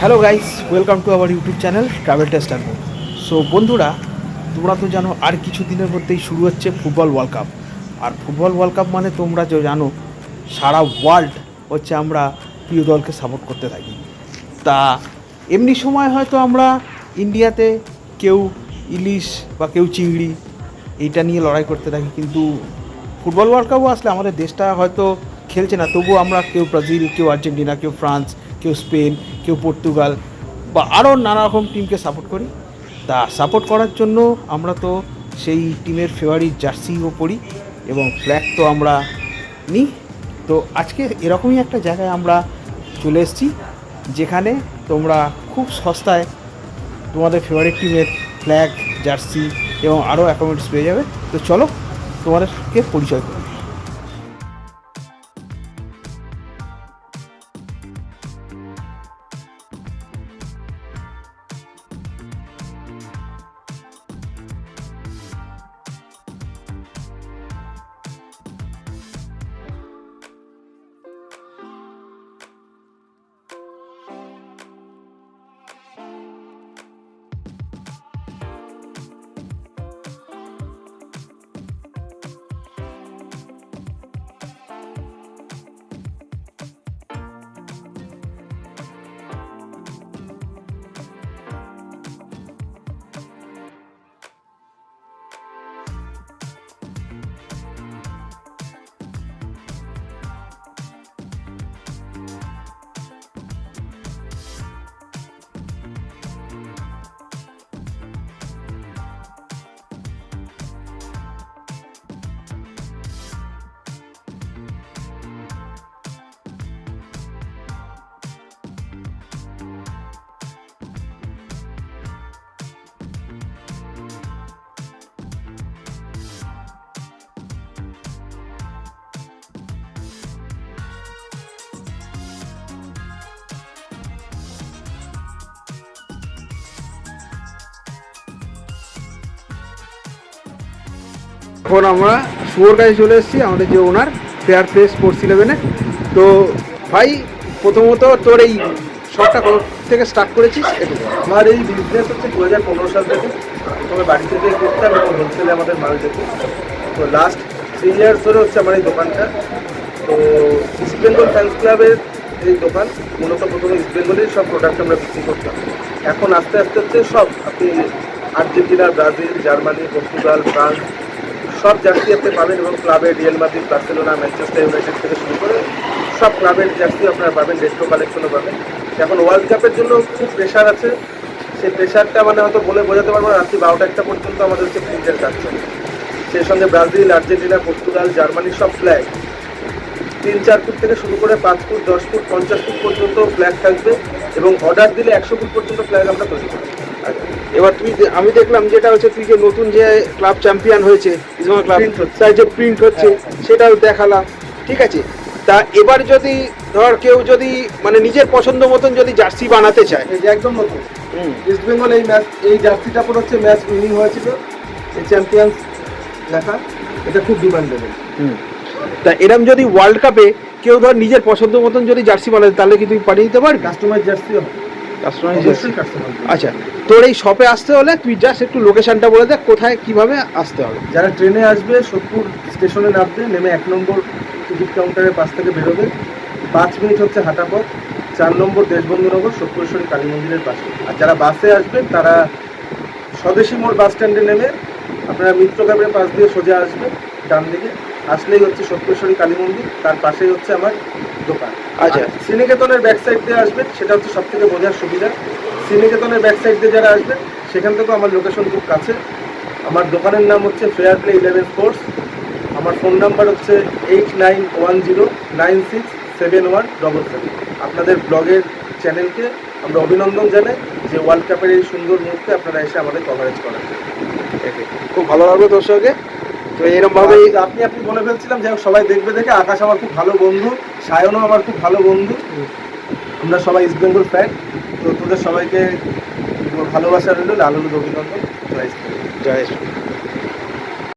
Hello guys, welcome to our YouTube channel travel test and more. So বন্ধুরা, তোমরা তো জানো আর কিছু দিনের মধ্যেই শুরু হচ্ছে ফুটবল ওয়ার্ল্ড কাপ। আর ফুটবল ওয়ার্ল্ড কাপ মানে তোমরা যে জানো সারা ওয়ার্ল্ড হচ্ছে আমরা প্রিয় দলকে সাপোর্ট করতে থাকি। তা এমনি সময় হয়তো আমরা ইন্ডিয়াতে কেউ ইলিশ বা কেউ চিংড়ি এইটা নিয়ে লড়াই করতে থাকি, কিন্তু ফুটবল ওয়ার্ল্ড কাপও আসলে আমাদের দেশটা হয়তো খেলছে না, তবুও আমরা কেউ ব্রাজিল, কেউ আর্জেন্টিনা, কেউ ফ্রান্স, কেউ স্পেন, কেউ পর্তুগাল বা আরও নানা রকম টিমকে সাপোর্ট করি। তা সাপোর্ট করার জন্য আমরা তো সেই টিমের ফেভারিট জার্সিও পরি এবং ফ্ল্যাগ তো আমরা নিই। তো আজকে এরকমই একটা জায়গায় আমরা চলে এসেছি যেখানে তোমরা খুব সস্তায় তোমাদের ফেভারিট টিমের ফ্ল্যাগ, জার্সি এবং আরও অ্যাকোমোডেটস পেয়ে যাবে। তো চলো তোমাদেরকে পরিচয় করি। এখন আমরা শুয়োর কাছে চলে এসেছি, আমাদের যে ওনার ফেয়ার প্লে স্পোর্টস 11-এ। তো ভাই, প্রথমত তোর এই শপটা কত থেকে স্টার্ট করেছিস একটু? আমার এই বিজনেস হচ্ছে 2015 সাল থেকে। প্রথমে বাড়ি থেকে করতাম এবং হোলসেলে আমাদের মাল যেত। তো লাস্ট 3 ইয়ার্স ধরে হচ্ছে আমার এই দোকানটা। তো ইস্ট বেঙ্গল ফ্যান্স ক্লাবের এই দোকান, মূলত প্রথমে ইস্ট বেঙ্গলের সব প্রোডাক্ট আমরা বিক্রি করতাম। এখন আস্তে আস্তে হচ্ছে সব, আপনি Argentina, Brazil, Germany, Portugal, France সব জার্সি আপনি পাবেন, এবং ক্লাবের Real Madrid, Barcelona, Manchester United থেকে শুরু করে সব ক্লাবের জার্সি আপনারা পাবেন, রেট্রো কালেকশনও পাবেন। এখন ওয়ার্ল্ড কাপের জন্য খুব প্রেশার আছে, সেই প্রেশারটা মানে হয়তো বলে বোঝাতে পারবো না। রাত্রি 12টা-1টা পর্যন্ত আমাদের হচ্ছে প্রিন্টের কাজ চলে। সেই সঙ্গে ব্রাজিল, আর্জেন্টিনা, পর্তুগাল, জার্মানি সব ফ্ল্যাগ 3-4 ফুট থেকে শুরু করে 5 ফুট, 10 ফুট, 50 ফুট পর্যন্ত ফ্ল্যাগ থাকবে, এবং অর্ডার দিলে 100 ফুট পর্যন্ত ফ্ল্যাগ আমরা তৈরি করি। এবার আমি দেখলাম যেটা হচ্ছে তুই যে নতুন যে ক্লাব চ্যাম্পিয়ন হয়েছে ইসমা ক্লাব, তার যে প্রিন্ট হচ্ছে সেটাও দেখালাম, ঠিক আছে। তা এবার যদি ধর কেউ যদি মানে নিজের পছন্দ মতন যদি জার্সি বানাতে চায়, এই যে একদম নতুন ইস্ট বেঙ্গল এই জার্সিটা পরে হচ্ছে ম্যাচ উইনিং হয়েছিল, এই চ্যাম্পিয়ন্স লেখা, এটা খুব ডিমান্ডেবল। তা এরম যদি ওয়ার্ল্ড কাপে কেউ ধর নিজের পছন্দ মতন যদি জার্সি বানাতে, তাহলে কি তুই পাঠিয়ে দিতে পারবি? কাস্টমাইজ জার্সিও হবে। আচ্ছা, তোর এই শপে আসতে হলে তুই জাস্ট একটু লোকেশনটা বলে দে, কোথায় কিভাবে আসতে হবে। যারা ট্রেনে আসবে, সোদপুর স্টেশনে নামবে, নেমে 1 নম্বর টিকিট কাউন্টারের পাশ থেকে বেরোবে, 5 মিনিট হচ্ছে হাঁটা পথ, 4 নম্বর দেশবন্ধুনগর সত্যেশ্বরী কালী মন্দিরের পাশে। আর যারা বাসে আসবেন তারা স্বদেশী মোড় বাস স্ট্যান্ডে নেমে আপনারা মিত্র ক্যাবের পাশ দিয়ে সোজা আসবেন, ডান দিকে আসলেই হচ্ছে সত্যেশ্বরী কালী মন্দির, তার পাশেই হচ্ছে আমার দোকান। আচ্ছা, শ্রীনিকেতনের ব্যাক সাইড দিয়ে আসবেন, সেটা হচ্ছে সব থেকে বোঝার সুবিধা। শ্রীনিকেতনের ব্যাক সাইড দিয়ে যারা আসবেন, সেখান থেকেও আমার লোকেশন খুব কাছে। আমার দোকানের নাম হচ্ছে ফেয়ার প্লে 11 স্পোর্টস। আমার ফোন নাম্বার হচ্ছে 8910967177। আপনাদের ব্লগের চ্যানেলকে আমরা অভিনন্দন জানাই যে ওয়ার্ল্ড কাপের এই সুন্দর মুহূর্তে আপনারা এসে আমাদের কভারেজ করেন। খুব ভালো লাগলো তোর সঙ্গে। তো এরকমভাবেই আপনি বলে ফেলছিলাম, যাই হোক সবাই দেখবে দেখে। আকাশ আমার খুব ভালো বন্ধু, সায়নও আমার খুব ভালো বন্ধু, আমরা সবাই ইস্ট বেঙ্গল ফ্যান। তো তোদের সবাইকে ভালোবাসা রইল, লালুর অভিনন্দন। জয় শ্রী। জয় শ্রী।